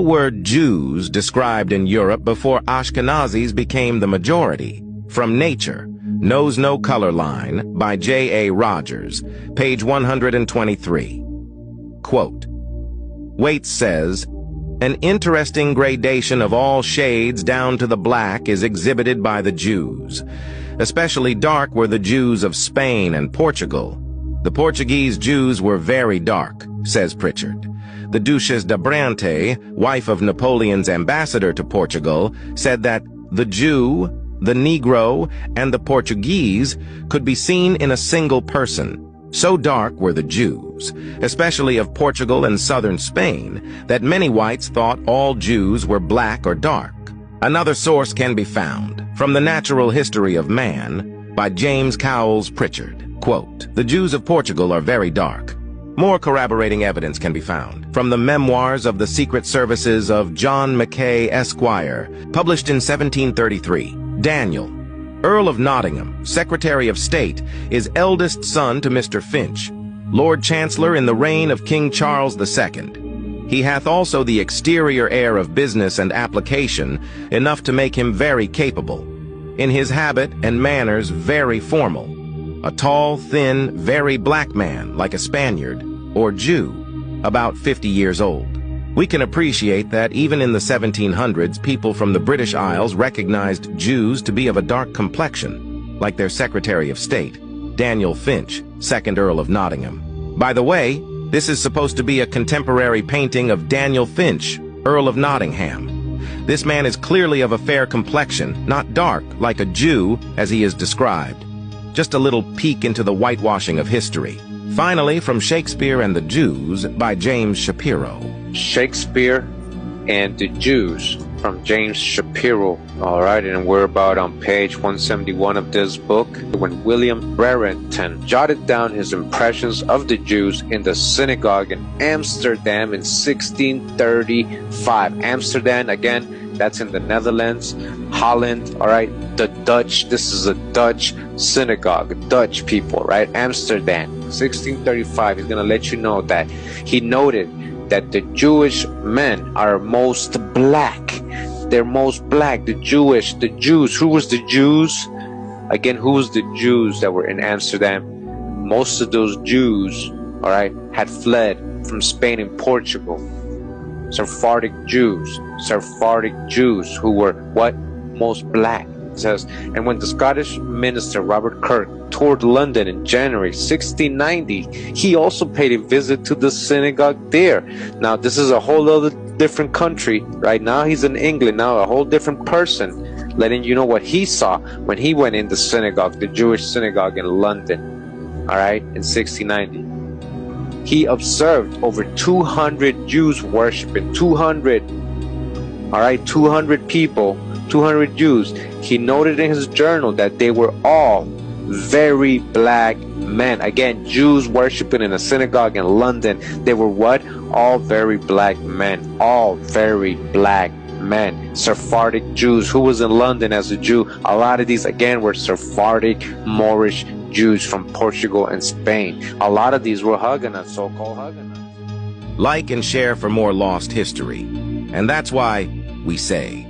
were Jews described in Europe before Ashkenazis became the majority. From Nature, Knows No Color Line by J.A. Rogers, page 123. Quote, Waite says, an interesting gradation of all shades down to the black is exhibited by the Jews. Especially dark were the Jews of Spain and Portugal. The Portuguese Jews were very dark, says Pritchard. The Duchesse d'Abrante, wife of Napoleon's ambassador to Portugal, said that the Jew, the Negro, and the Portuguese could be seen in a single person. So dark were the Jews, especially of Portugal and southern Spain, that many whites thought all Jews were black or dark. Another source can be found from The Natural History of Man by James Cowles Pritchard. Quote, the Jews of Portugal are very dark. More corroborating evidence can be found from the Memoirs of the Secret Services of John Mackay, Esquire, published in 1733. Daniel, Earl of Nottingham, Secretary of State, is eldest son to Mr. Finch, Lord Chancellor in the reign of King Charles II. He hath also the exterior air of business and application, enough to make him very capable. In his habit and manners very formal. A tall, thin, very black man, like a Spaniard, or Jew, about 50 years old. We can appreciate that even in the 1700s, people from the British Isles recognized Jews to be of a dark complexion, like their Secretary of State, Daniel Finch, 2nd Earl of Nottingham. By the way, this is supposed to be a contemporary painting of Daniel Finch, Earl of Nottingham. This man is clearly of a fair complexion, not dark, like a Jew, as he is described. Just a little peek into the whitewashing of history. Finally, from Shakespeare and the Jews by James Shapiro. Shakespeare and the Jews from James Shapiro. All right, and we're about on page 171 of this book. When William Brereton jotted down his impressions of the Jews in the synagogue in Amsterdam in 1635. Amsterdam, again, that's in the Netherlands, Holland, all right, the Dutch, this is a Dutch synagogue, Dutch people, right, Amsterdam, 1635. He's going to let you know that he noted that the Jewish men are most black. They're most black, the Jews. Who was the Jews? Again, who was the Jews that were in Amsterdam? Most of those Jews, all right, had fled from Spain and Portugal. Sephardic Jews who were what? Most black. It says, and when the Scottish minister Robert Kirk toured London in January 1690, he also paid a visit to the synagogue there. Now, this is a whole other different country. Right now, he's in England. Now, a whole different person, letting you know what he saw when he went in the synagogue, the Jewish synagogue in London, all right, in 1690. He observed over 200 Jews worshiping, 200, all right, 200 people, 200 Jews. He noted in his journal that they were all very black men. Again, Jews worshiping in a synagogue in London. They were what? All very black men. All very black men. Sephardic Jews. Who was in London as a Jew? A lot of these, again, were Sephardic Moorish Jews from Portugal and Spain. A lot of these were Huguenots, so-called Huguenots. Like and share for more lost history. And that's why we say,